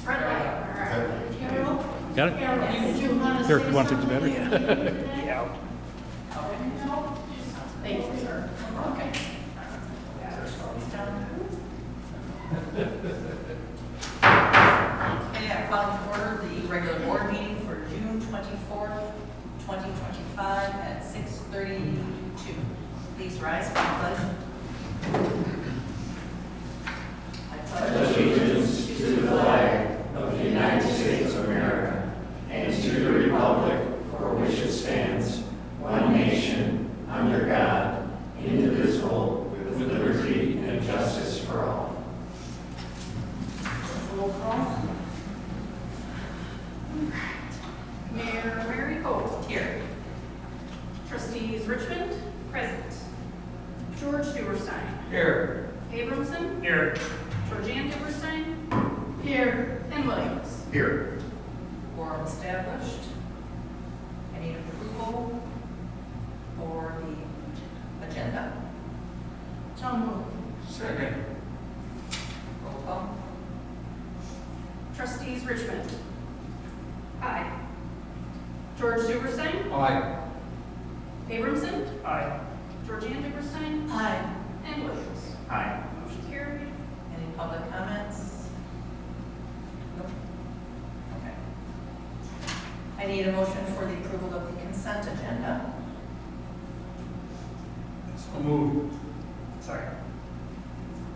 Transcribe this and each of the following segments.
Red light. All right. Carol? Got it? Carol, did you want to Here, say you want to take the something? battery? Yeah. No? Thank you, sir. Okay. Okay, I call to order the regular board meeting for June 24th, 2025 at 6:32. Please rise for the pledge. I pledge Allegiance to the flag of the United States of America and to the republic for which it stands, one nation, under God, indivisible, with liberty and justice for all. Roll call. Mayor Mary Cole. here. Trustees Richmond. Present. George Duerstein. Here. Abramson. Here. Georgianne Duerstein. Here. And Williams. Here. Quorum established. I need approval for the agenda. So moved. Second. Roll call. Trustees Richmond. Aye. George Duerstein. Aye. Abramson. Aye. Georgianne Duerstein. Aye. And Williams. Aye. Motion carried. Any public comments? Nope. Okay. I need a motion for the approval of the consent agenda. So moved. Second.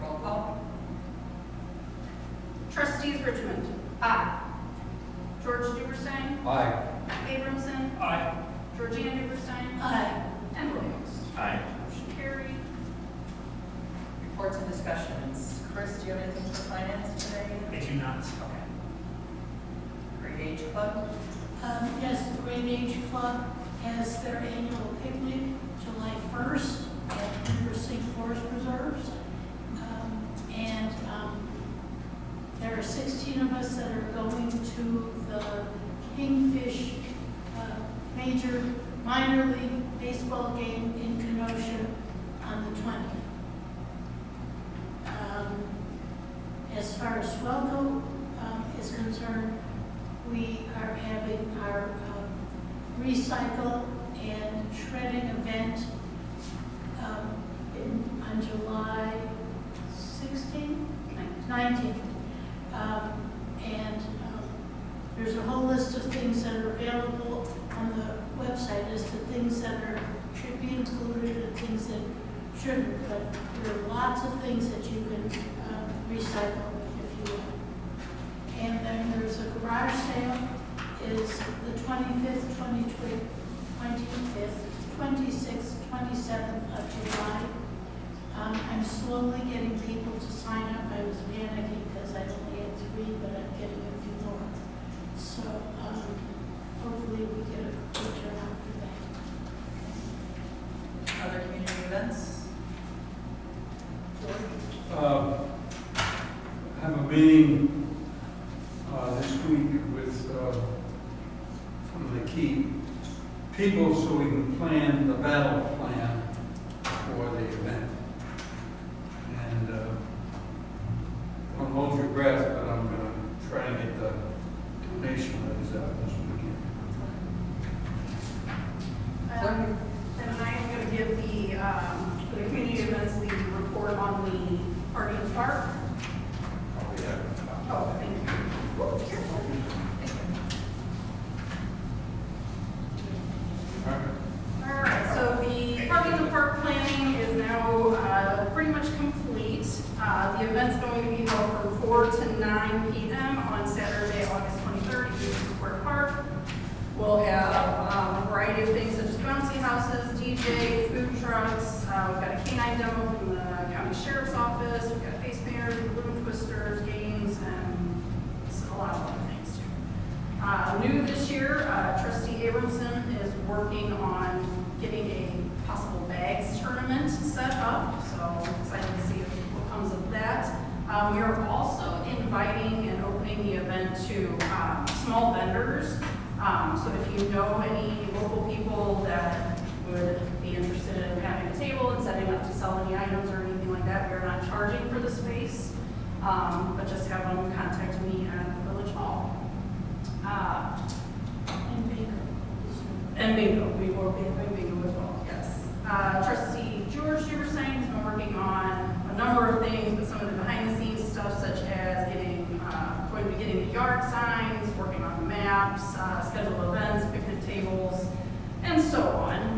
Roll call. Trustees Richmond. Aye. George Duerstein. Aye. Abramson. Aye. Georgianne Duerstein. Aye. And Williams. Aye. Motion carried. Reports and discussions. Chris, do you have anything for finance today? I do not. Okay. Great Age Club. Yes, the Great Age Club has their annual picnic July 1st at University Forest Preserves. There are 16 of us that are going to the Kingfish minor league baseball game in Kenosha on the 20th. As far as Swelco is concerned, we are having our recycle and shredding event on July 16th, 19th. There's a whole list of things that are available on the website as to things that should be included and things that shouldn't, but there are lots of things that you can recycle if you want. And then there's a garage sale, is the 25th, 25th, 26th, 27th of July. I'm slowly getting people to sign up. I was panicking because I only had 3, but I'm getting a few more. So hopefully we get a good turnout for that. Other community events. I have a meeting this week with some of the key people so we can plan the battle plan for the event. And don't hold your breath, but I'm going to try to get the donation letters out this weekend. And I am going to give the community events, the report on the party in the park. Oh, thank you. Whoa, careful. All right, so the party in the park planning is now pretty much complete. The event's going to be held from 4 to 9 p.m. on Saturday, August 23rd, at Union Square Park. We'll have a variety of things such as bouncy houses, DJ, food trucks. We've got a canine demo from the county sheriff's office. We've got face painters, balloon twisters, games, and a lot of other things too. New this year, Trustee Abramson is working on getting a possible bags tournament set up. So excited to see what comes of that. We are also inviting and opening the event to small vendors. So if you know any local people that would be interested in having a table and setting up to sell any items or anything like that, we are not charging for the space, but just have them contact me And bingo, we will be having bingo as well, yes. Trustee George Duberstein has been working on a number of things, but some of the behind the scenes stuff such as going to be getting the yard signs, working on maps, scheduled events, picnic tables, and so on.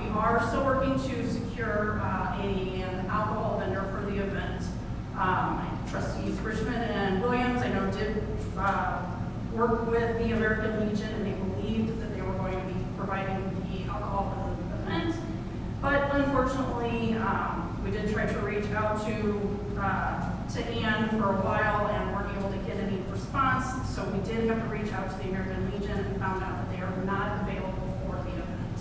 We are still working to secure an alcohol vendor for the event. Trustees Richmond and Williams, I know, did work with the American Legion, and they believed that they were going to be providing the alcohol for the event. But unfortunately, we did try to reach out to Ann for a while and weren't able to get any response. So we did have to reach out to the American Legion and found out that they are not available for the event.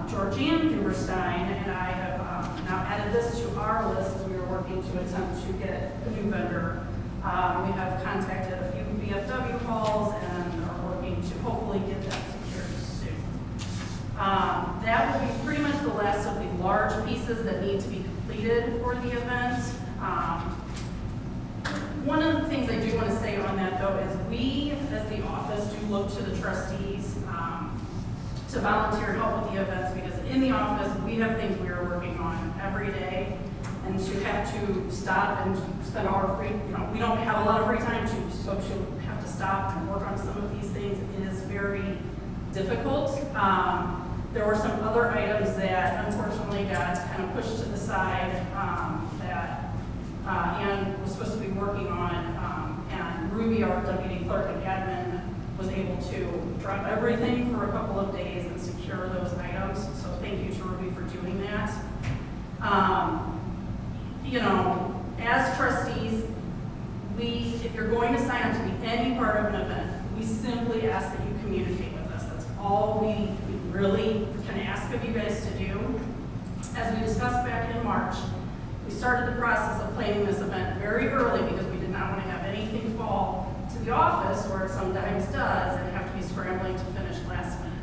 Georgianne Duberstein and I have now added this to our list as we were working to attempt to get a new vendor. We have contacted a few VFW calls and are working to hopefully get that secured soon. That will be pretty much the last of the large pieces that need to be completed for the event. One of the things I do want to say on that though is we, as the office, do look to the trustees to volunteer and help with the events, because in the office, we have things we are working on every day, and to have to stop and spend our free, we don't have a lot of free time so to have to stop and work on some of these things is very difficult. There were some other items that unfortunately got kind of pushed to the side that Ann was supposed to be working on, and Ruby, our deputy clerk and admin, was able to drop everything for a couple of days and secure those items. So thank you to Ruby for doing that. As trustees, if you're going to sign up to be any part of an event, we simply ask that you communicate with us. That's all we really can ask of you guys to do. As we discussed back in March, we started the process of planning this event very early because we did not want to have anything fall to the office, where it sometimes does, and have to be scrambling to finish last minute.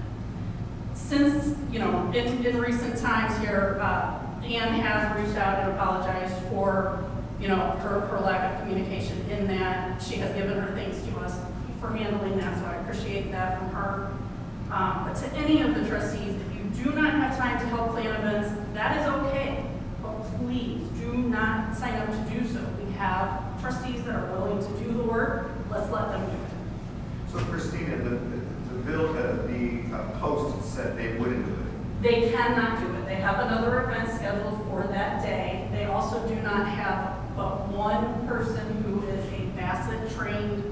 Since, in recent times here, Ann has reached out and apologized for, her lack of communication in that she has given her thanks to us for handling that, so I appreciate that from her. But to any of the trustees, if you do not have time to help plan events, that is okay, but please do not sign up to do so. We have trustees that are willing to do the work. Let's let them do it. So Christina, the post said they wouldn't do it. They cannot do it. They have another event scheduled for that day. They also do not have but one person who is a Bassett trained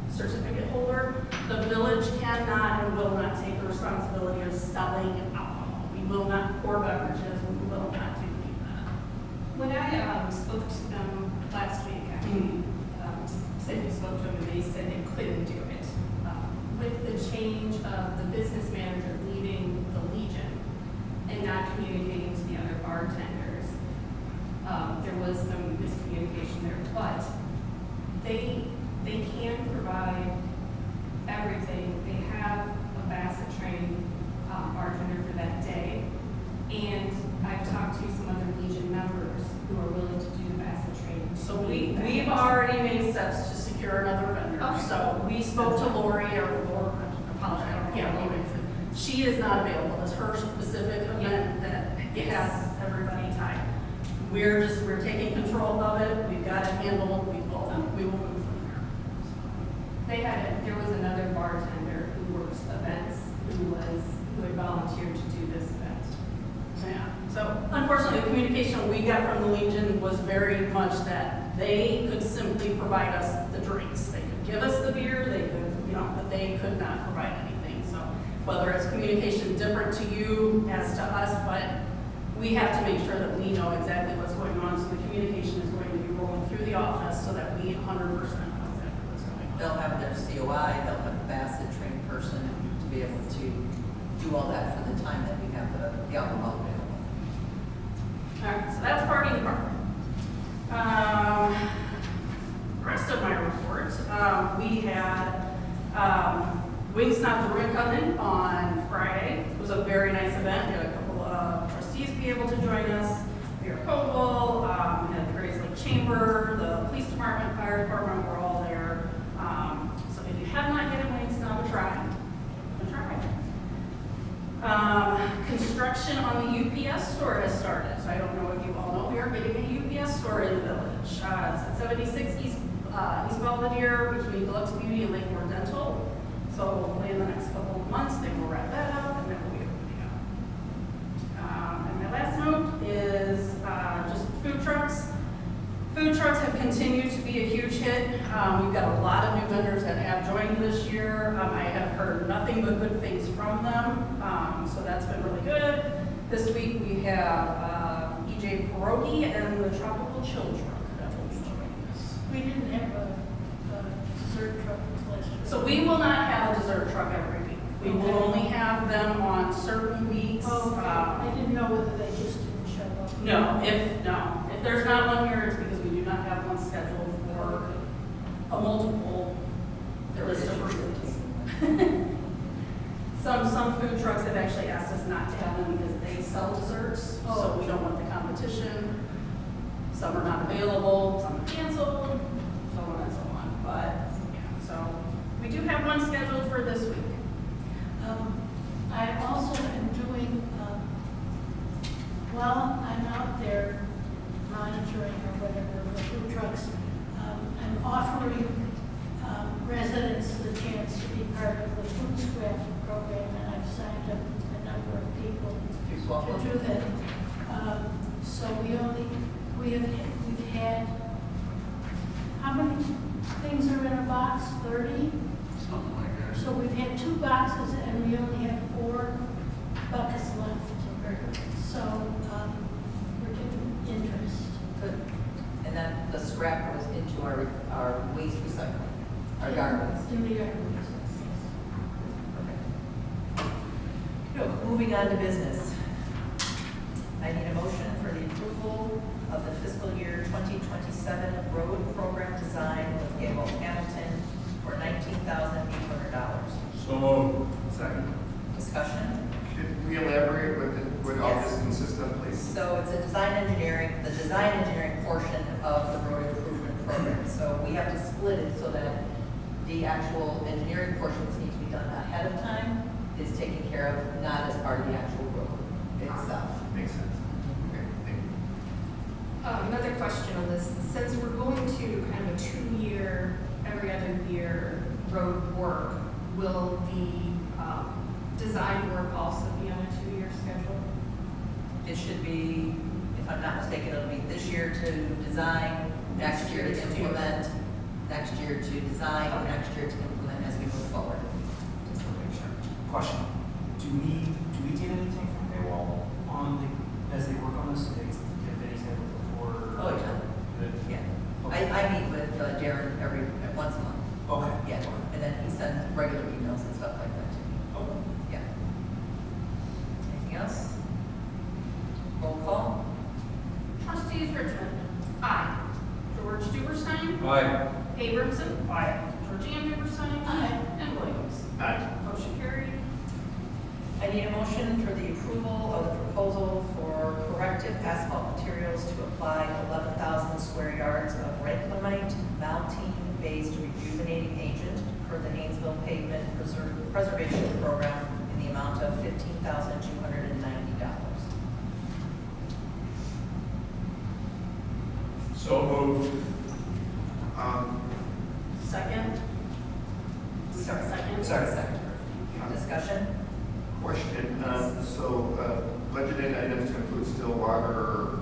certificate holder. The village cannot and will not take the responsibility of selling alcohol. We will not pour beverages. We will not do that. When I spoke to them last week, actually, said you spoke to them and they said they couldn't do it. With the change of the business manager leaving the Legion and not communicating to the other bartenders, there was some miscommunication there, but they can provide everything. They have a Bassett trained bartender for that day, and I've talked to some other Legion members who are willing to do the Bassett training. So we've already made steps to secure another vendor. Okay. So we spoke to Lori, I apologize, I don't know what Lori is. She is not available. It's her specific event that has everybody tied. We're taking control of it. We've got it handled. We will move from there. There was another bartender who works events who had volunteered to do this event. Yeah. So unfortunately, the communication we got from the Legion was very much that they could simply provide us the drinks. They could give us the beer, they could, but they could not provide anything. So whether it's communication different to you as to us, but we have to make sure that we know exactly what's going on. So the communication is going to be rolling through the office so that we 100% know exactly what's going on. They'll have their COI, they'll have a Bassett trained person to be able to do all that for the time that we have the alcohol available. All right, so that's party in the park. Rest of my report, we had Wingstop Brewing Covenant on Friday. It was a very nice event. We had a couple of trustees be able to join us. Mayor Koval, we had the Grace Lake Chamber, the police department, fire department were all there. So if you have not had a Wingstop, try. UPS store has started, so I don't know if you all know, we are getting a UPS store in the village. It's at 76 East Belvedere between Deluxe Beauty and Lakemore Dental. So hopefully in the next couple of months, they will wrap that up and then we'll be opening up. And my last note is just food trucks. Food trucks have continued to be a huge hit. We've got a lot of new vendors that have joined this year. I have heard nothing but good things from them, so that's been really good. This week we have EJ Pierogi and the Tropical Chill Truck that will be joining us. We didn't have a dessert truck last year. So we will not have a dessert truck every week. We will Okay. only have them on certain weeks. Oh, okay. I didn't know whether they just didn't show up. No, if there's not one here, it's because we do not have one scheduled for a multiple list of reasons. Some food trucks have actually asked us not to have them because they sell desserts, so we don't want the competition. Some are not available, some are canceled, so on and so on. But, yeah, so we do have one scheduled for this week. I also am doing, while I'm out there monitoring or whatever the food trucks, I'm offering residents the chance to be part of the food scrap program, and I've signed up a number of people to do that. So we've had, how many things are in a box? 30? Something like that. So we've had 2 boxes and we only have 4 buckets left. So we're getting interest. Good. And then the scrap goes into our waste recycling, our yard waste. In the yard waste. Okay. Moving on to business. I need a motion for the approval of the fiscal year 2027 road program design with Gable Hamilton for $19,800. So moved. Second. Discussion? Could we elaborate what all this consists of, please? So it's a design engineering portion of the road improvement program. So we have to split it so that the actual engineering portions need to be done ahead of time, is taken care of, not as part of the actual road itself. Makes sense. Okay, thank you. Another question on this, since we're going to kind of a 2-year, every other year road work, will the design work also be on a 2-year schedule? It should be, if I'm not mistaken, it'll be this year to design, next year to implement, next year to design, and next year to implement as we move forward. Just to make sure. Question, do we get anything from payroll on as they work on this? Do they get any type of report? Oh, yeah. Good. Yeah. Okay. I meet with Darren once a month. Okay. Yeah, and then he sends regular emails and stuff like that to me. Okay. Yeah. Anything else? Roll call? Trustees Richmond. Aye. George Duberstein. Aye. Abramson. Aye. Georgianne Duberstein. Aye. And Williams. Aye. Motion carried. I need a motion for the approval of the proposal for corrective asphalt materials to apply 11,000 square yards of Ranklemite maltine-based rejuvenating agent per the Hainesville Pavement Preservation Program in the amount of $15,290. So moved. Second. Second. Second. Discussion? Question, so budgeted items to include Stillwater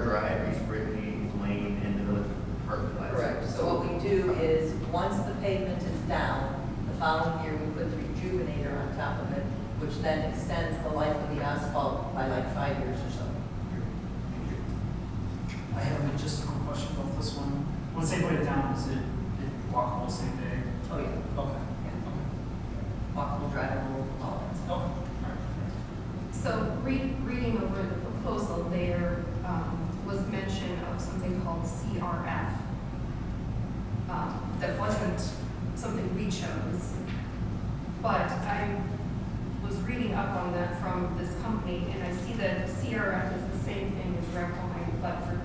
Drive, East Brittany Lane, and the Village Park Plaza. Correct. So what we do is, once the pavement is down, the following year we put the rejuvenator on top of it, which then extends the life of the asphalt by like 5 years or so. I have a logistical question about this one. Once they put it down, is it walkable same day? Oh, yeah. Okay. Walkable, drivable, all that stuff. Okay. So reading over the proposal, there was mention of something called CRF. That wasn't something we chose, but I was reading up on that from this company, and I see that CRF is the same thing as Ranklemite, but for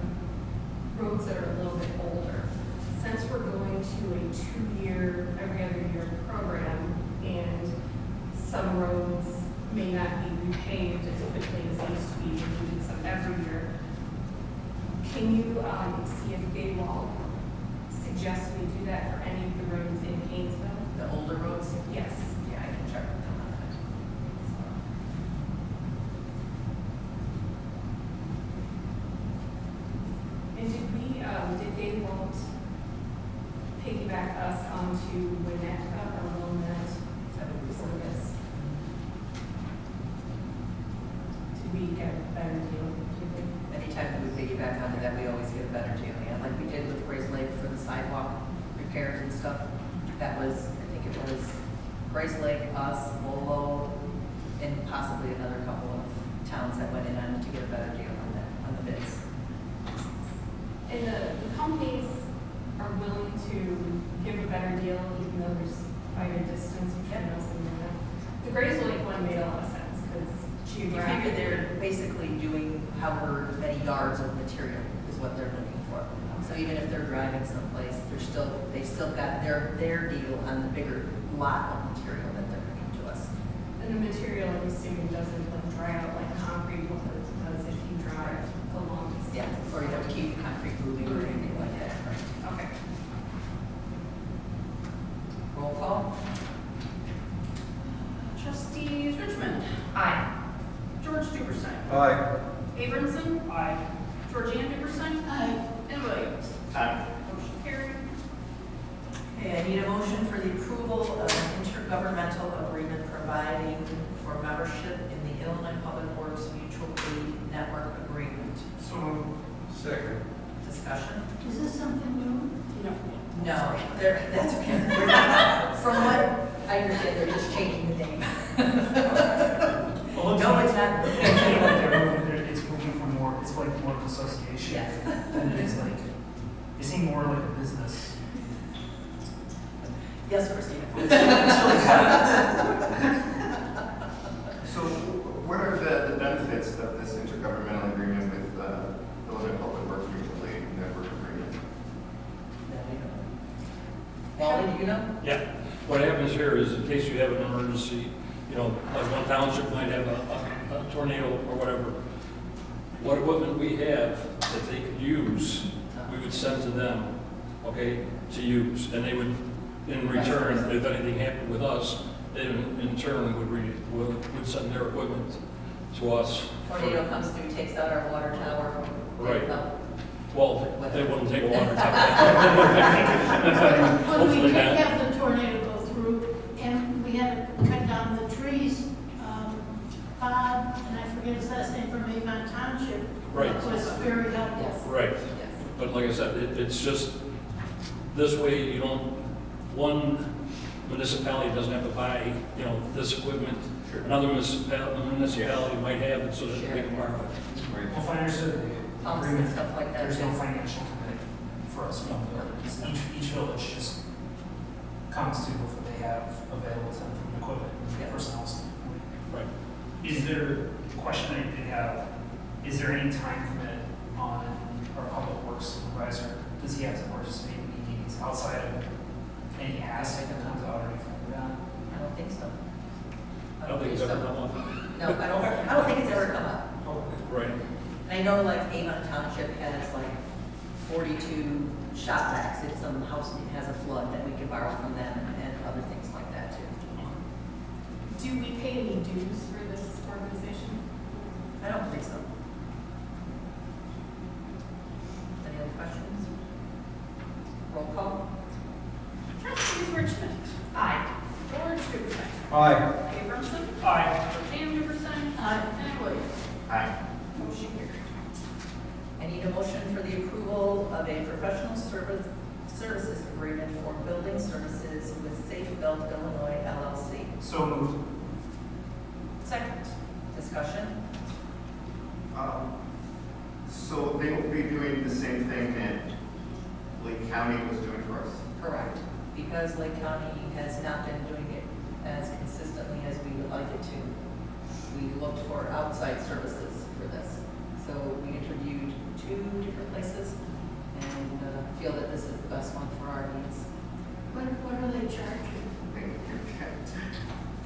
roads that are a little bit older. Since we're going to a 2-year, every other year program, and some roads may not be repaved as quickly as they used to be suggest we do that for any of the roads in Hainesville? The older roads? Yes. Yeah, I can check with them on that. And did they want piggyback us onto Winnetka or Wilmette service? Did we get a better deal, do you think? Anytime that we piggyback onto that, we always get a better deal, yeah, like we did with Grace Lake for the sidewalk repairs and stuff. That was, I think it was Grace Lake, us, Lolo, and possibly another couple of towns that went in on to get a better deal on that, on the bids. And the companies are willing to give a better deal even though there's quite a distance between us and them. The Grace Lake one made a lot of sense because You figure geographically. they're basically doing however many yards of material is what they're looking for. So even if they're driving someplace, they've still got their deal on the bigger lot of material that they're bringing to us. And the material, I'm assuming, doesn't like dry out like concrete does if you drive the long distance. Yeah, or you have to keep the concrete moving or anything like that, right? Okay. Roll call? Trustees Richmond. Aye. George Duberstein. Aye. Abramson. Aye. Georgiana Duberstein. Aye. And Williams. Aye. Motion carried. Okay, I need a motion for the approval of an intergovernmental agreement providing for membership in the Illinois Public Works Mutual Aid Network Agreement. So moved. Second. Discussion? Is this something new? No, that's okay. We're not, from what I understand, they're just changing the name. Well, No, it's not. It's moving from more, it's like more of an association. Yes. Than it is like, it seemed more like a business. Yes, Christina. So what are the benefits of this intergovernmental agreement with Illinois Public Works Mutual Aid Network Agreement? Wally, do you know? Yeah, what happens here is in case you have an emergency, you know, like one township might have a tornado or whatever. What equipment we have that they could use, we would send to them, okay, to use. And they would, in return, if anything happened with us, they in turn would send their equipment to us. Tornado comes through, takes out our water tower. Right. No. Well, they wouldn't take a water tower. When we Hopefully did not. have the tornado go through, and we had to cut down the trees, Bob, and I forget his last name, from Avon Township. Right. Was very helpful. Right. Yes. But like I said, it's just, this way you don't, one municipality doesn't have to buy, you know, this equipment. Another municipality might have it so that they can borrow it. Well, if I understood the Pumps and agreement, stuff like that. there's no financial commitment for us from the villages. Each village just comes to what they have available to them from equipment Yeah. and personnel standpoint. Right. Is there, the question I did have, is there any time commitment on our public works supervisor? Does he have to participate in any meetings outside of any ask that comes out or anything like that? I don't think so. I don't think it's ever come up. No, I don't think it's ever come up. Right. And I know like Avon Township has like 42 shop racks if some house has a flood that we can borrow from them and other things like that too. Do we pay any dues for this organization? I don't think so. Any other questions? Roll call? Trustees Richmond. Aye. George Duberstein. Aye. Abramson. Aye. Georgiana Duberstein. And Williams. Aye. Motion carried. I need a motion for the approval of a professional services agreement for building services with Safe Built Illinois LLC. So moved. Second. Discussion? So they will be doing the same thing that Lake County was doing for us? Correct. Because Lake County has not been doing it as consistently as we would like it to, we looked for outside services for this. So we interviewed 2 different places and feel that this is the best one for our needs. What are they charging?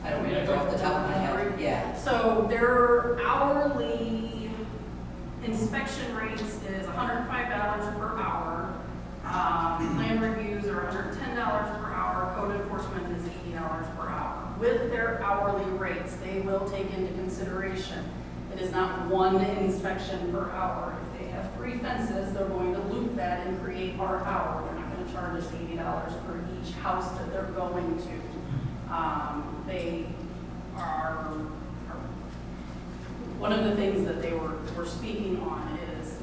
I don't remember off the top of my head. Yeah. So their hourly inspection rates is $105 per hour. Plan review per hour, code enforcement is $80 per hour. With their hourly rates, they will take into consideration, it is not one inspection per hour. If they have 3 fences, they're going to loop that and create our hour. They're not going to charge us $80 per each house that they're going to. They are, one of the things that they were speaking on is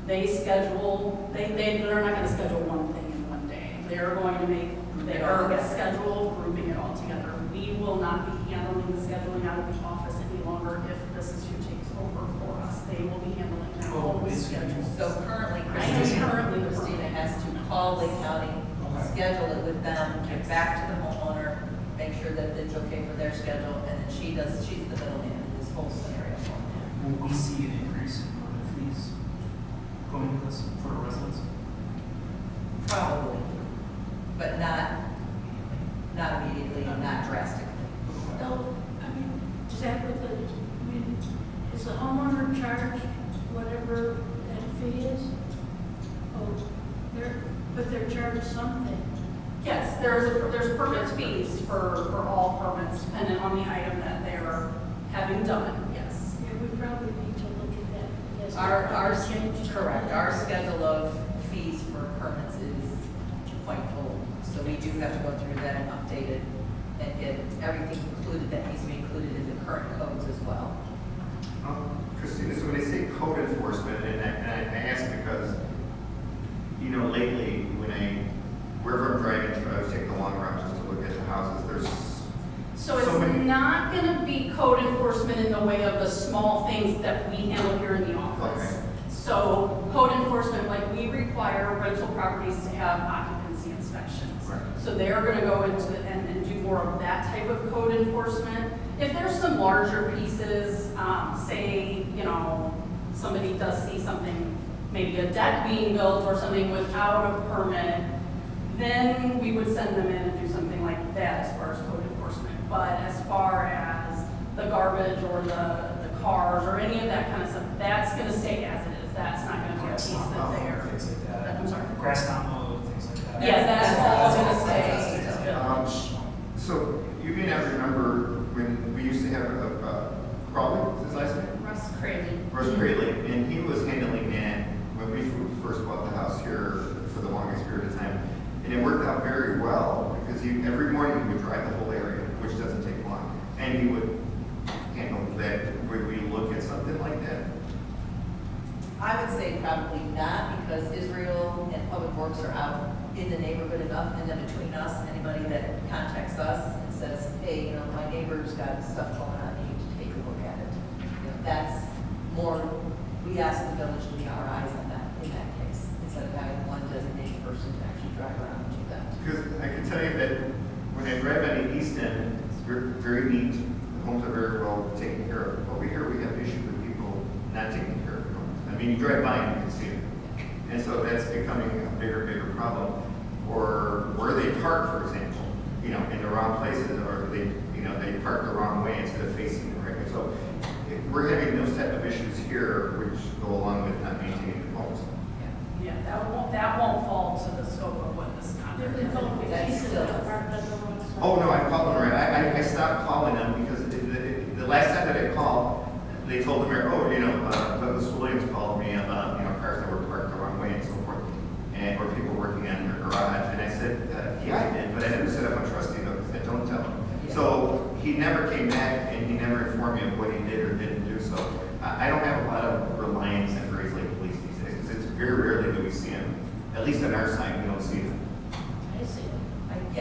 they're not going to schedule one thing in one day. They're going to make their schedule, grouping it all together. We will not be handling the scheduling out of the office any longer if this is who takes over for us. They will be handling that whole schedule. So currently, Currently, Christina has to call Lake County, schedule it with them, get back to the homeowner, make sure that it's okay for their schedule, and then she's the middleman in this whole scenario. Will we see an increase in permit fees going to this for residents? Probably, but not immediately, not drastically. No, I mean, is that what is the homeowner charged whatever that fee is? Oh, but they're charged something. Yes, there's permit fees for all permits, depending on the item that they're having done, yes. Yeah, we probably need to look at that. Yes, Correct, our schedule of fees for permits is quite old, so we do have to go through that and update it and get everything included that needs to be included in the current codes as well. Christina, so when they say code enforcement, and I ask because, lately, wherever I'm driving, I always take the long route just to look at the houses, there's So it's not going to be code enforcement in the way of the small things that we handle here in the office. Okay. So code enforcement, like we require rental properties to have occupancy inspections. Right. So they're going to go into and do more of that type of code enforcement. If there's some larger pieces, say, somebody does see something, maybe a deck being built or something without a permit, then we would send them in and do something like that as far as code enforcement. But as far as the garbage or the cars or any of that kind of stuff, that's going to stay as it is. That's not going to be a Grass piece not that mowed, they're. things like that. I'm sorry. Grass not mowed, things like that. Yeah, that's all going to That's- stay. So you may not remember when we used to have Crawley, is his last name? Russ Crazy. Russ Crayley, and he was handling that when we first bought the house here for the longest period of time. And it worked out very well because every morning he would drive the whole area, which doesn't take long. And he would handle that. Would we look at something like that? I would say probably not, because Israel and Public Works are out in the neighborhood enough, and then between us, anybody that contacts us and says, hey, my neighbor's got stuff going on, you need to take a look at it. That's more, we ask the village to be our eyes on that, in that case, instead of having one designated person to actually drive around and do that. Because I can tell you that when I drive on the east end, it's very, very neat. The homes are very well taken care of. Over here, we have issues with people not taking care of their homes. I mean, you drive by and you can see it. And so that's becoming a bigger problem. Or where they park, for example, in the wrong places, or they park the wrong way instead of facing the right way. So we're having those type of issues here, which go along with not maintaining the homes. Yeah, that won't fall to the scope of what this contract is. That's still- Oh, no, I called them already. I stopped calling them because the last time that I called, they told the mayor, Douglas Williams called me about, cars that were parked the wrong way and so forth, or people working on their garage. And I said, yeah, I did, but I never set up a trustee though, because I don't tell him. Yeah. So he never came back and he never informed me of what he did or didn't do. So I don't have a lot of reliance on Grays Lake Police these days, because it's very rarely that we see them. At least on our side, we don't see them. I see.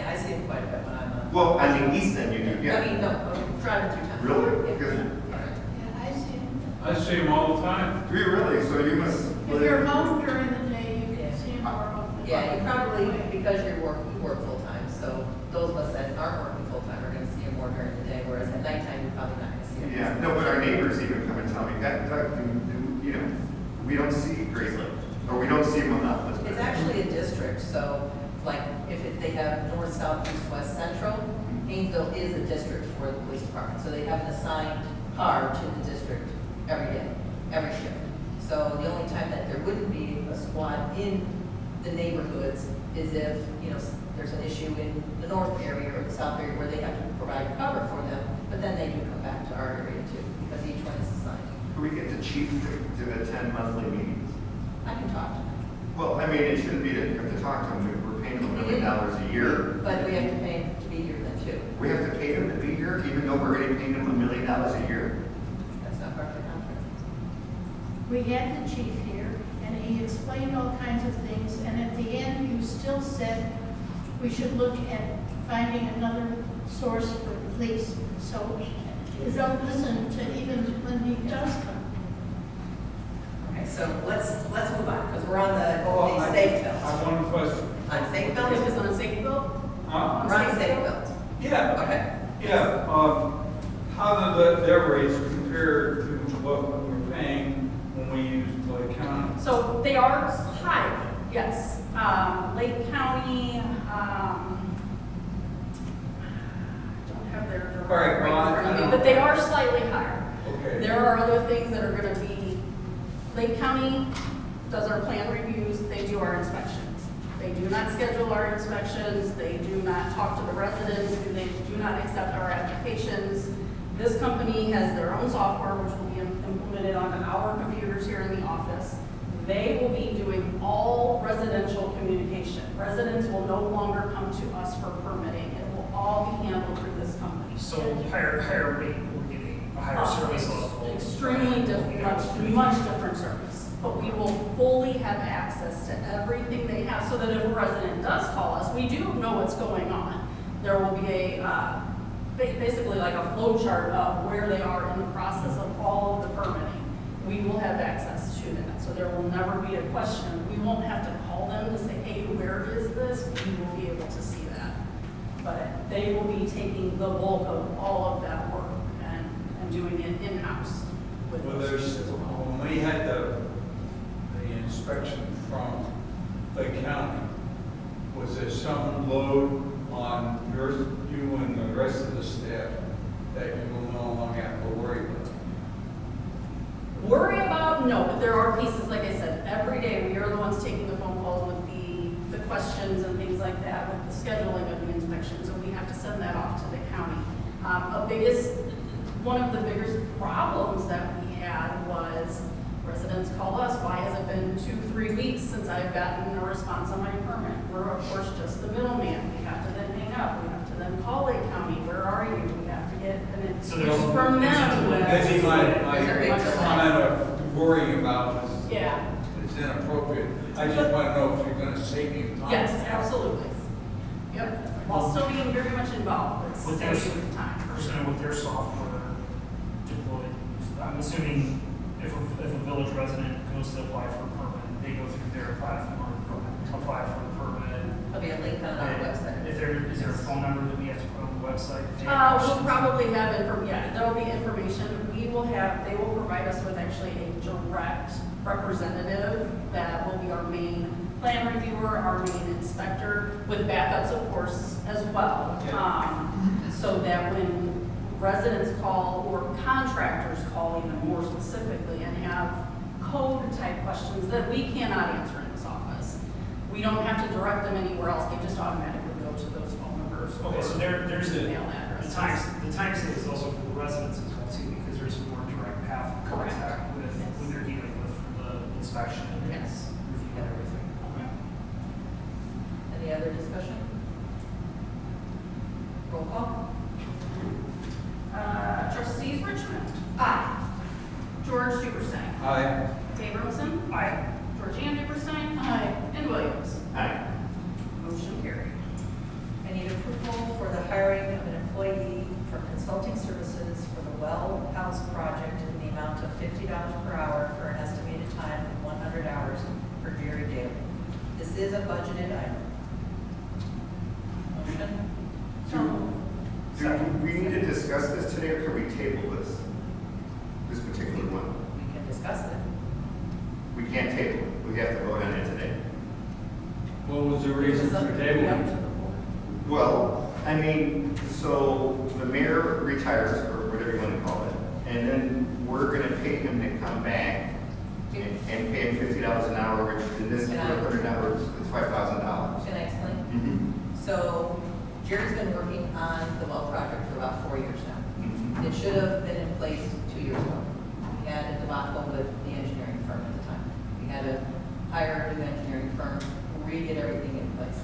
I see it quite a bit when I'm on. Well, on the east end, you do, yeah. I mean, no, I'm driving through town. Really? Yeah. Because, Yeah, I see. I see them all the time. do you really? So you must. If you're home during the day, you can see them more often. Yeah, you probably, because you work full-time, so those of us that aren't working full-time are gonna see them more during the day, whereas at nighttime, you're probably not gonna see them. Yeah, no, but our neighbors even come and tell me, Doug, we don't see Grays Lake, or we don't see them enough. Let's put it It's that way. actually a district, so like if they have north, south, east, west, central, Hainesville is a district for the police department. So they have an assigned car to the district every day, every shift. So the only time that there wouldn't be a squad in the neighborhoods is if, you know, there's an issue in the north area or the south area where they have to provide cover for them, but then they do come back to our area too, because each one is assigned. Can we get the chief to attend monthly meetings? I can talk to them. Well, I mean, it shouldn't be that you have to talk to them, we're paying them $1 million a year. But we have to pay them to be here then too. We have to pay them to be here, even though we're already paying them $1 million a year? That's not part of the contract. We had the chief here, and he explained all kinds of things, and at the end, you still said we should look at finding another source for police. So you don't listen to even when he does come. Okay, so let's move on, because we're on Oh, the I safe have belt. one question. On safe It belt? was on safe bill? Huh? We're on safe belt. Yeah, Okay. yeah, how do their rates compare to what we're paying when we use Lake County? So they are higher, yes. Lake County, don't have their All right, direct rate well, in front of I me, know. but they are slightly higher. Okay. There are other things that are gonna be, Lake County does our plan reviews, they do our inspections. They do not schedule our inspections, they do not talk to the residents, they do not accept our applications. This company has their own software, which will be implemented onto our computers here in the office. They will be doing all residential communication. Residents will no longer come to us for permitting. It will all be handled through this company. So higher rate, we're getting a higher service level. Extremely much different service. But we will fully have access to everything they have, so that if a resident does call us, we do know what's going on. There will be a, basically like a flow chart of where they are in the process of all of the permitting. We will have access to that, so there will never be a question. We won't have to call them to say, hey, where is this? We will be able to see that. But they will be taking the bulk of all of that work and doing it in-house. with Well, those. when we had the inspection from Lake County, was there some load on you and the rest of the staff that you will no longer have to worry about? Worry about, no, but there are pieces, like I said, every day we are the ones taking the phone calls with the questions and things like that, with the scheduling of the inspections, and we have to send that off to the county. One of the biggest problems that we had was residents called us, why has it been 2-3 weeks since I've gotten a response on my permit? We're of course just the middleman. We have to then hang up, we have to then call Lake County, where are you? We have to get, and it's So there's- from them. Maybe my Is there- comment of worrying about is Yeah. it's inappropriate. I just want to know if you're going to save me time. Yes, absolutely. Yep, while still being very much involved, it's With their, saving time. personally, with their software deployed, I'm assuming if a village resident goes to apply for a permit, they go through their platform, apply for the permit. There'll be a link on our website. Is there a phone number that we have to put on the website? if they We'll have questions? probably have there'll be information. They will provide us with actually a direct representative that will be our main plan reviewer, our main inspector, with backups, of course, as well. So that when residents call or contractors call even more specifically and have code type questions that we cannot answer in this office, we don't have to direct them anywhere else. They just automatically go to those phone numbers. Okay, so there's or the email addresses. time save is also for the residents as well too, because there's a more direct path of Correct. contact with Yes. who they're dealing with for the inspection and Yes. review and everything. Okay. Any other discussion? Roll call? Trustees Richmond. Aye. George Duberstein. Aye. Dave Robinson. Aye. Georgianne Duberstein. Aye. And Williams. Aye. Motion carried. I need approval for the hiring of an employee for consulting services for the well house project in the amount of $50 per hour for an estimated time of 100 hours for Jerry Daly. This is a budgeted item. Motion? Do we need to discuss this today, or can we table this particular one? We can discuss it. We can't table it, we have to vote on it today. What was the reason This is up for to the tabling? board. Well, I mean, so the mayor retires, or whatever you want to call it, and then we're gonna pay him to come back and pay him $50 an hour, which in this, for 100 hours, is $5,000. Can I Mhm. So Jerry's been working on the well project for about 4 years now. Mhm. It should have been in place 2 years ago. We had a debacle with the engineering firm at the time. We had to hire a new engineering firm, re-get everything in place.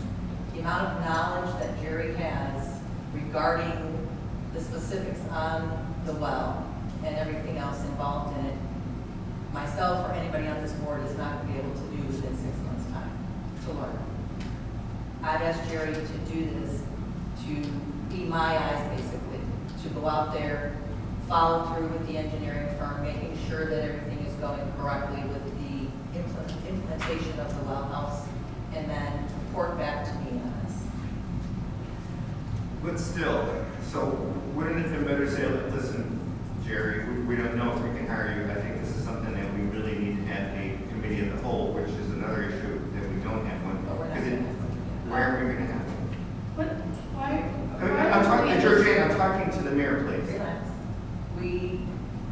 The amount of knowledge that Jerry has regarding the specifics on the well and everything else involved in it, myself or anybody on this board is not going to be able to do within 6 months' time to learn. I've asked Jerry to do this, to be my eyes basically, to go out there, follow through with the engineering firm, making sure that everything is going correctly with the implementation of the well house, and then report back to me on this. But still, so wouldn't it have been better to say, listen, Jerry, we don't know if we can hire you. I think this is something that we really need to have a committee of the whole, which is another issue that we don't have one. But we're not Because going to have one. where are we going to have one? What, why? I'm talking to Georgianne, I'm talking to the mayor, please. Relax. We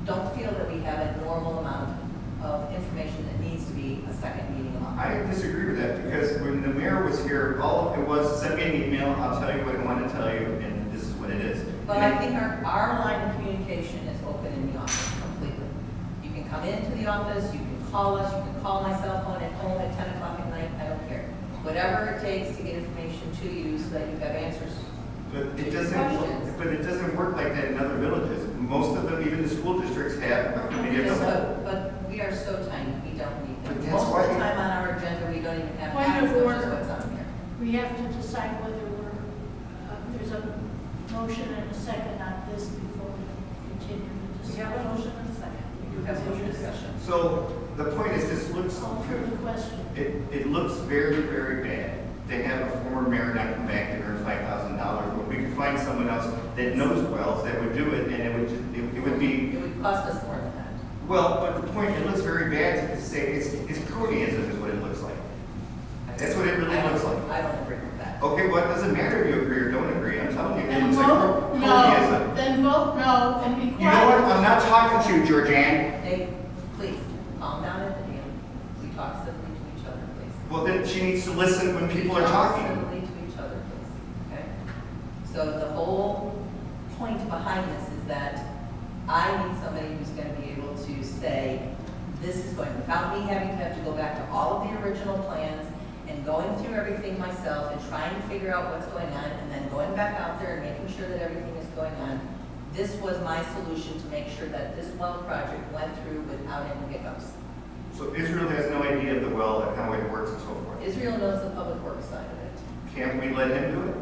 don't feel that we have a normal amount of information that needs to be a second meeting a month. I disagree with that, because when the mayor was here, all it was, send me an email, I'll tell you what I want to tell you, and this is what it is. But I think our line of communication is open in the office completely. You can come into the office, you can call us, you can call my cell phone at home at 10 o'clock at night, I don't care. Whatever it takes to get information to you so that you have answers. But it doesn't work like that in other villages. Most of them, even the school districts, have a committee of the whole. But we are so tiny, we don't need But that. that's Most of why the you- time on our agenda, we don't even have Point half as of much as order. what's on here. We have to decide whether there's a motion and a second on this before we continue the We have a discussion. motion and a second. We do have motion discussion. So the point is, this looks, Call for the question. it looks very, very bad. They have a former mayor not come back and earn $5,000, but we could find someone else that knows wells that would do it, and it would be, It would cost us more than that. well, but the point, it looks very bad to say, it's cronyism is what it looks like. That's what it really looks like. I don't agree with that. Okay, well, it doesn't matter if you agree or don't agree, I'm telling you, it Then looks like vote cronyism. no, then vote no, and be You know what, quiet. I'm not talking to you, Georgianne. Dave, please, calm down at the end. We talk civilly to each other, please. Well, then she needs to listen when people are Talk talking. civilly to each other, please, okay? So the whole point behind this is that I need somebody who's going to be able to say, this is going, without me having to have to go back to all of the original plans and going through everything myself and trying to figure out what's going on, and then going back out there and making sure that everything is going on. This was my solution to make sure that this well project went through without any hiccups. So Israel has no idea of the well and how it works and so forth. Israel knows the public works side of it. Can't we let him do it?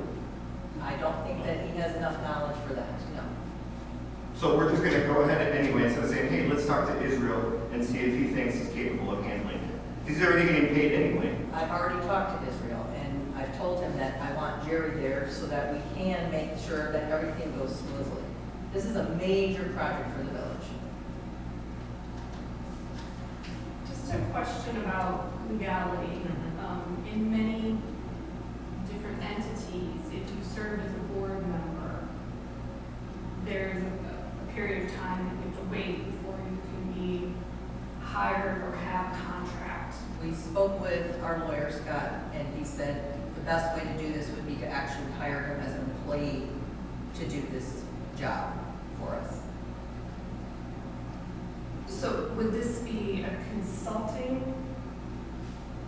I don't think that he has enough knowledge for that, no. So we're just going to go ahead anyway, instead of saying, hey, let's talk to Israel and see if he thinks he's capable of handling it. He's already getting paid anyway. I've already talked to Israel, and I've told him that I want Jerry there so that we can make sure that everything goes smoothly. This is a major project for the village. Just a question about legality. In many different entities, if you serve as a board member, there's a period of time that you have to wait before you can be hired or have a contract. We spoke with our lawyer, Scott, and he said the best way to do this would be to actually hire him as an employee to do this job for us. So would this be a consulting?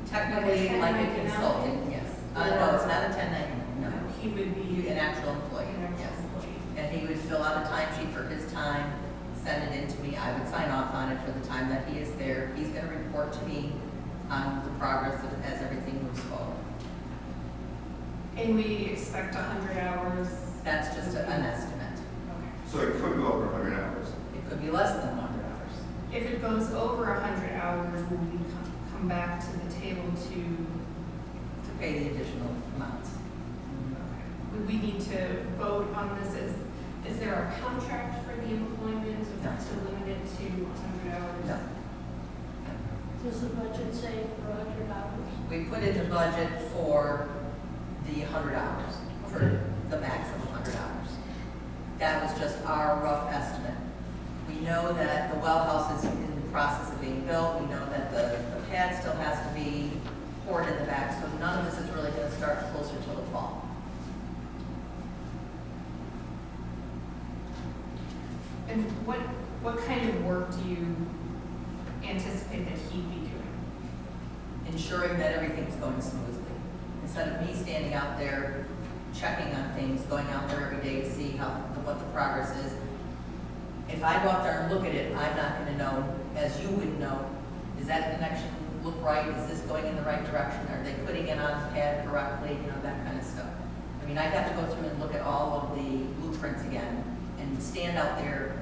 Technically, like a consultant, yes. No, it's not a 1099, no. He would be An actual employee, an actual yes. employee. And he would fill out a timesheet for his time, send it in to me. I would sign off on it for the time that he is there. He's going to report to me on the progress as everything moves forward. And we expect 100 hours? That's just an estimate. Okay. So it could go over 100 hours. It could be less than 100 hours. If it goes over 100 hours, will we come back to the table to, To pay the additional amounts. would we need to vote on this? Is there a contract for the employment of No. to limit it to 100 hours? No. Does the budget say for $100? We put in the budget for the 100 hours, for the max of 100 hours. That was just our rough estimate. We know that the well house is in the process of being built. We know that the pad still has to be poured in the back, so none of this is really going to start closer to the And what kind of work do you anticipate that he'd be doing? Ensuring that everything's going smoothly. Instead of me standing out there checking on things, going out there every day to see what the progress is. If I go out there and look at it, I'm not gonna know, as you would know, is that connection look right? Is this going in the right direction? Are they putting it on the pad correctly? You know, that kind of stuff. I mean, I have to go through and look at all of the blueprints again and stand out there,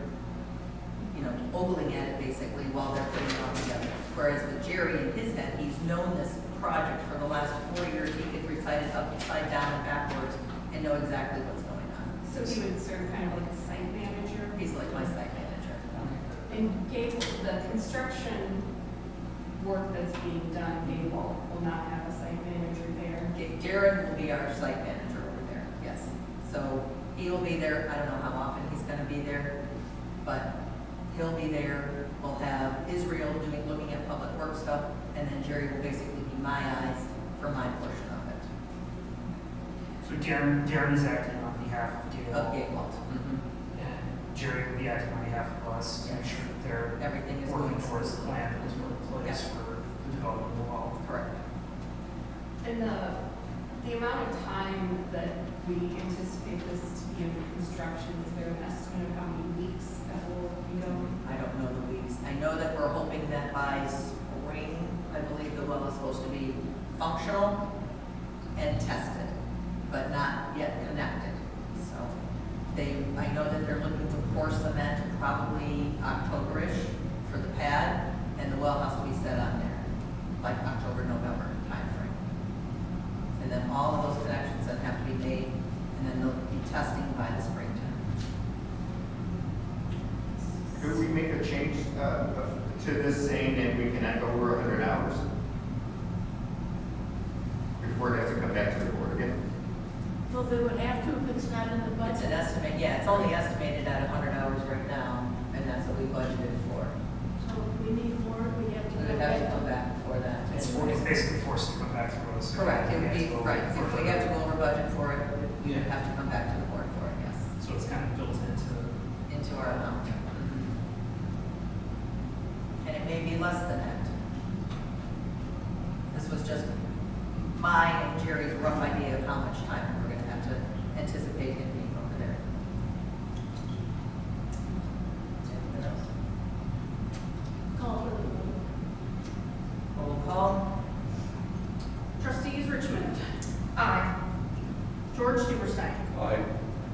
you know, ogling at it basically while they're putting it all together. Whereas with Jerry in his head, he's known this project for the last 4 years. He could recite it upside down and backwards and know exactly what's going on. So he would serve kind of like a site manager? He's like my site manager. And Gable, the construction work that's being done, Gable will not have a site manager there. Okay, Jared will be our site manager over there, yes. So he'll be there, I don't know how often he's gonna be there, but he'll be there. We'll have Israel looking at public work stuff, and then Jerry will basically be my eyes for my portion of it. So Darren is acting on behalf of Of Gable, Gable. and Jerry will be acting on behalf of us to make sure that they're Everything is working going towards the smoothly. plan that was put in place Yeah. for the development of the well. Correct. And the amount of time that we anticipate this to be under construction, is there an estimate of how many weeks that will be going? I don't know the weeks. I know that we're hoping that by spring, I believe the well is supposed to be functional and tested, but not yet connected. So I know that they're looking to pour cement probably October-ish for the pad, and the well has to be set on there, like October, November timeframe. And then all of those connections then have to be made, and then they'll be testing by the springtime. Could we make a change to this saying that we cannot go over 100 hours? Before it has to come back to the board again? Well, they would have to if it's not in the It's an budget. estimate, yeah, it's only estimated at 100 hours right now, and that's what we budgeted for. So if we need more, we have to We go would have to back. come back before that. It's basically forced to come back to us. Correct, it would be, Yeah, so right, if we have to go over budget for it, we would have to come back to the board for it, yes, So it's kind of built into our amount. And it may be less than that. This was just my and Jerry's rough idea of how much time we're gonna have to anticipate him being over there. Anything else? Call for the vote. Roll call. Trustees Richmond. Aye. George Duberstein. Aye.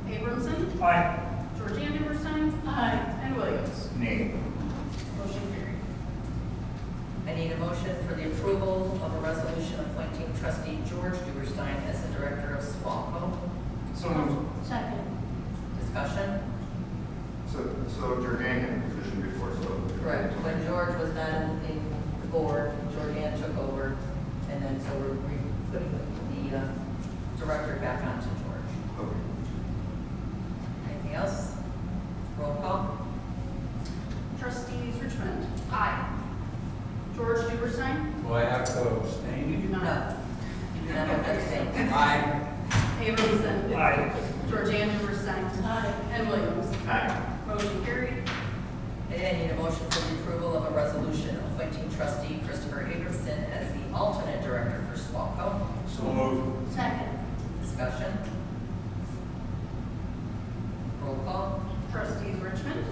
Abramson. Aye. Georgiana Duberstein. Aye. And Williams. Nay. Motion carried. I need a motion for the approval of a resolution appointing trustee George Duberstein as the director of SWALCO. So moved. Second. Discussion? So Jordan had a position before, so. Correct. When George was not in the board, Georgianne took over, and then so we're putting the director back onto George. Okay. Anything else? Roll call. Trustees Richmond. Aye. George Duberstein. Do I have to You abstain? do not. No. You do not have to abstain. Aye. Abramson. Aye. Georgiana Duberstein. Aye. And Williams. Aye. Motion carried. And I need a motion for the approval of a resolution appointing trustee Christopher Abramson as the alternate director for SWALCO. So moved. Second. Discussion? Roll call. Trustees Richmond.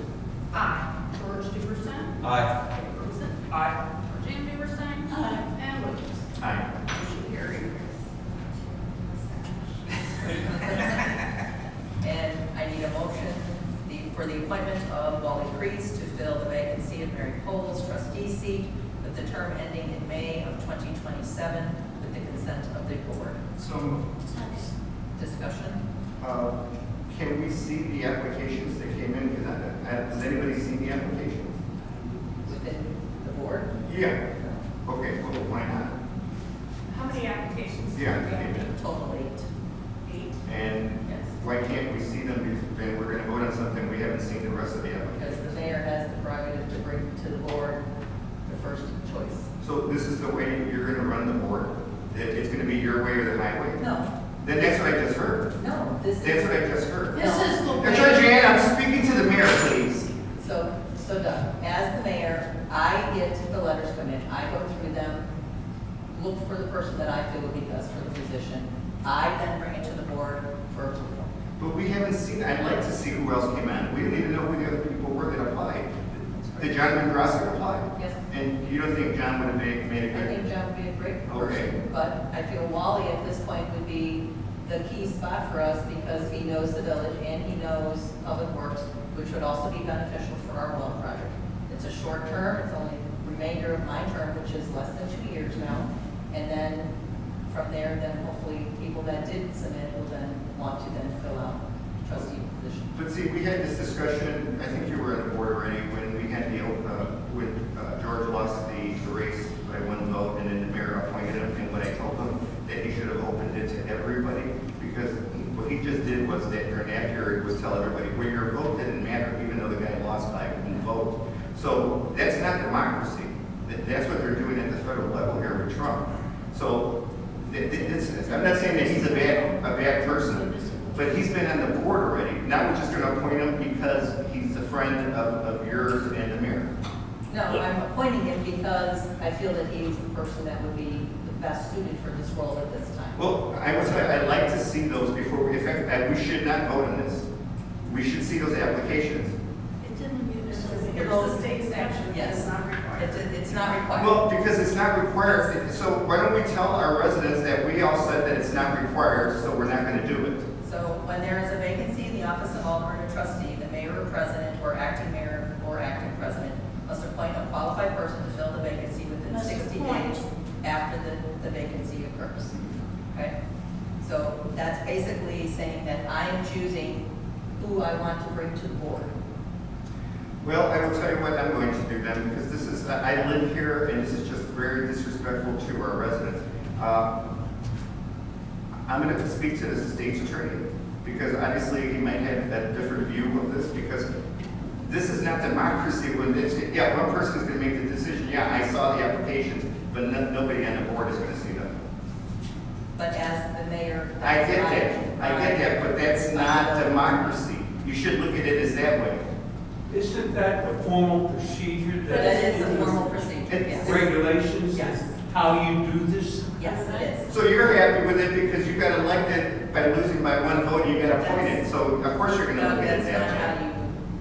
Aye. George Duberstein. Aye. Abramson. Aye. Georgiana Duberstein. Aye. And Williams. Aye. Motion carried. And I need a motion for the appointment of Wally Priest to fill the vacancy of Mary Cole's trustee seat with the term ending in May of 2027 with the consent of the board. So moved. Second. Discussion? Can we see the applications that came in? Because has anybody seen the application? Within the board? Yeah. Okay, well, why not? How many applications? do Yeah, we have? amen. Total 8. 8? And Yes. why can't we see them and we're gonna vote on something we haven't seen the rest of the Because application? the mayor has the prerogative to bring to the board the first choice. So this is the way you're gonna run the board? That it's gonna be your way or the highway? No, Then that's what I just heard. no, this That's is, what I just heard. This is the Now, way. Georgianne, I'm speaking to the mayor, please. even seen, I'd like to see who else came on. We didn't even know who the other people were that applied. Did John Mendrasik apply? Yes. And you don't think John would have made a I good? think John would be a great Okay. person, but I feel Wally at this point would be the key spot for us because he knows the village and he knows Public Works, which would also be beneficial for our well project. It's a short term, it's only the remainder of my term, which is less than 2 years now. And then from there, then hopefully people that did submit will then want to then fill out trustee position. But see, we had this discussion, I think you were on the board already, when we had when George lost the race by 1 vote and then the mayor appointed him, and when I told him that he should have opened it to everybody, because what he just did was that during that period was tell everybody, well, your vote didn't matter, even though the guy lost by 1 vote. So that's not democracy. That's what they're doing at the federal level here with Trump. So I'm not saying that he's a bad person, but he's been on the board already. Now we're just going to appoint him because he's a friend of yours and the mayor. No, I'm appointing him because I feel that he's the person that would be the best suited for this role at this time. Well, I would say I'd like to see those before we we should not vote on this. We should see those applications. It didn't get us. Here's the state statute, Yes. it's not required. It's not required. Well, because it's not required, so why don't we tell our residents that we all said that it's not required, so we're not going to do it? So when there is a vacancy in the office of Alderman or trustee, the mayor or president or acting mayor or acting president must appoint a qualified person to fill the vacancy within Must 60 appoint. days after the vacancy occurs. Okay? So that's basically saying that I am choosing who I want to bring to the board. Well, I will tell you what I'm going to do then, because this is, I live here, and this is just very disrespectful to our residents. I'm going to speak to the state's attorney, because obviously he might have a different view of this, because this is not democracy when it's, yeah, one person is going to make the decision, yeah, I saw the applications, but nobody on the board is going to see them. But as the mayor. I get that, but that's not democracy. You should look at it as that way. Isn't that the formal procedure That is in the formal procedure, yes. regulations? Yes. How you do this? Yes, it is. So you're happy with it because you got elected by losing by 1 vote, and you got appointed, so of course you're going to No, look at it that's not that way. how you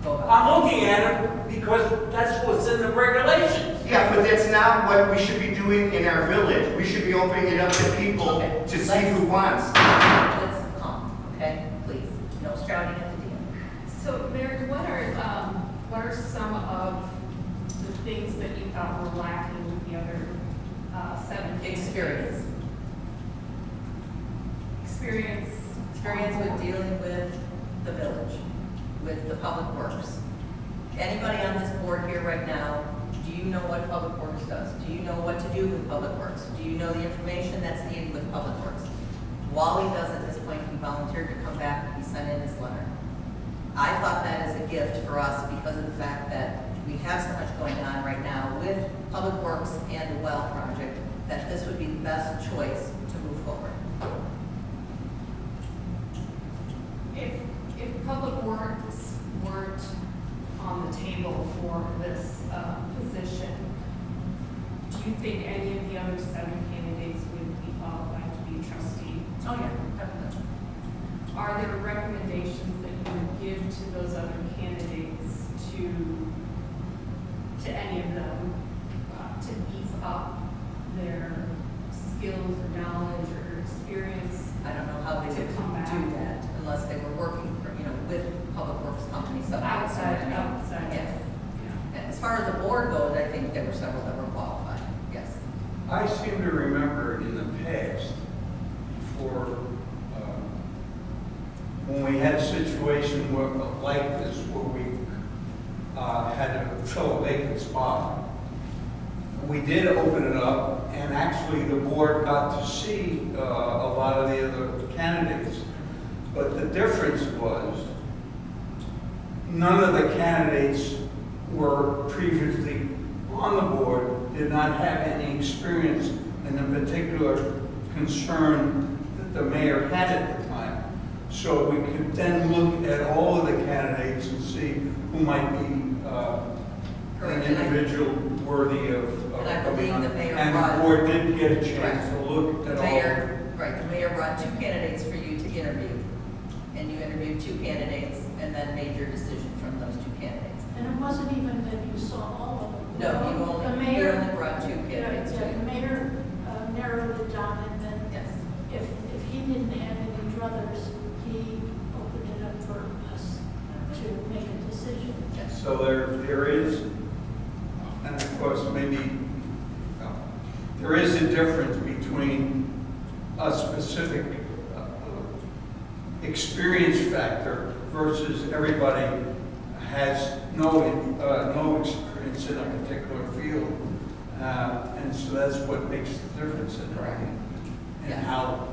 go about it. I'm looking at it because that's what's in the regulations. Yeah, but that's not what we should be doing in our village. We should be opening it up to people to see who wants. Let's calm, okay? Please, no shouting at the DM. So Mary, what are some of the things that you thought were lacking with the other 7 candidates? Experience. Experience with dealing with the village, with the public works. Anybody on this board here right now, do you know what public works does? Do you know what to do with public works? Do you know the information that's needed with public works? Wally does at this point, he volunteered to come back, he sent in his letter. I thought that is a gift for us because of the fact that we have so much going on right now with public works and the well project, that this would be the best choice to move forward. If public works weren't on the table for this position, do you think any of the other 7 candidates would be qualified to be trustee? Oh, yeah, definitely. Are there recommendations that you would give to those other candidates to any of them to beef up their skills or knowledge or experience? I don't know how they To would come back. do that unless they were working, with public works companies. Outside. Yes. Yeah. And as far as the board goes, I think there were several that were qualified, yes. I seem to remember in the past, when we had a situation like this, where we had to fill a vacant spot, we did open it up, and actually the board got to see a lot of the other candidates. But the difference was, none of the candidates were previously on the board, did not have any experience in the particular concern that the mayor had at the time. So we could then look at all of the candidates and see who might be an individual worthy of And I believe coming on. the mayor And brought- the board did get a chance to look The at all. mayor, right, the mayor brought 2 candidates for you to interview. and you interviewed 2 candidates and then made your decision from those 2 candidates. And it wasn't even that you saw all of them. No, The you mayor- only brought 2 candidates. Yeah, the mayor narrowed it down, and then Yes. if he didn't have any druthers, he opened it up for us to make a decision. Yes. So there is, and of course, maybe, there is a difference between a specific experience factor versus everybody has no experience in a particular field. And so that's what makes the difference in Yeah. and how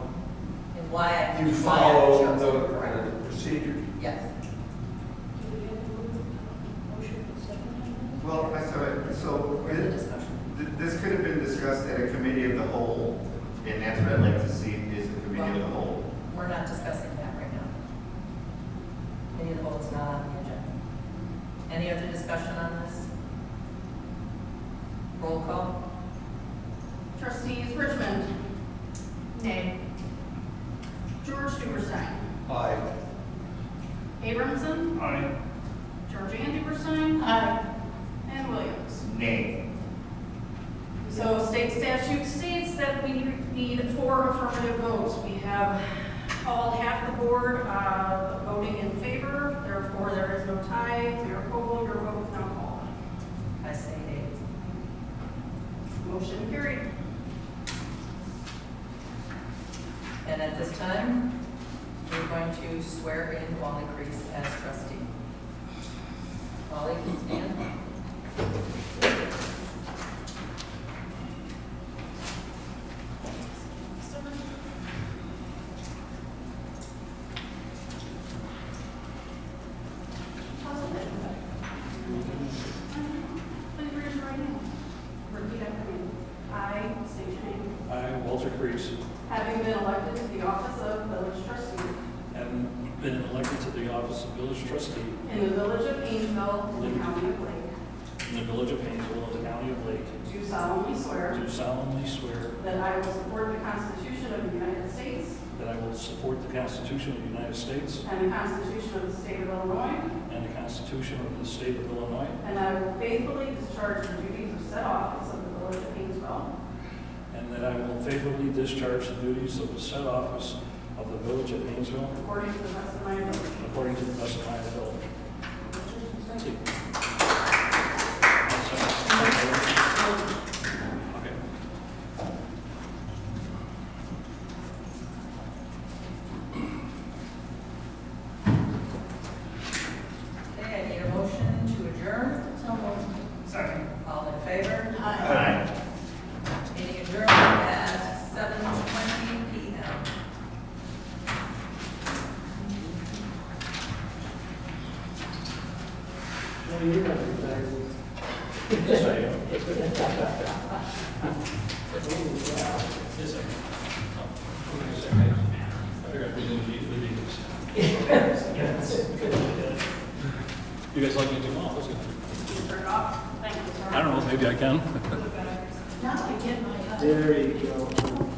And why I you why I follow chose it, the correct. procedure. Yes. Do we have a motion and second? Well, I saw it, so Further discussion. this could have been discussed at a committee of the whole, and that's what I'd like to see, is a committee of the whole. We're not discussing that right now. Any of the votes not on the agenda. Any other discussion on this? Roll call. Trustees Richmond, Nay. George Duberstein, Aye. Abramson, Aye. Georgianne Duberstein, Aye. and Williams. Nay. So state statute states that we need 4 affirmative votes. We have all half the board voting in favor, therefore there is no tie. Mayor Koval, your vote is now called. I say nay. Motion carried. And at this time, we're going to swear in Wally Crease as trustee. Wally, please stand. Please raise your right hand. Repeat after me. I state your name. I, Walter Crease, Having been elected to the office of village trustee have been elected to the office of village trustee in the village of Hainesville, in the county of Lake, in the village of Hainesville, in the county of Lake, do solemnly swear do solemnly swear that I will support the Constitution of the United States that I will support the Constitution of the United States and the Constitution of the State of Illinois, and the Constitution of the state of Illinois, and I will faithfully discharge the duties of said office of the village of Hainesville and that I will faithfully discharge the duties of the said office of the village of Hainesville according to the best of my ability. according to the best of my ability. Thank you. Okay. Okay, I need a motion to adjourn. So moved. Second. All in favor? Aye. Meeting adjourned at 7:20 p.m. Yes, I am. Yes, I am. Oh, wait a second. I figured I'd be in the meetings. You guys like me to go? Let's go. Turn it off. Thank you, sir. I don't know, maybe I can. Now I get my. There you go.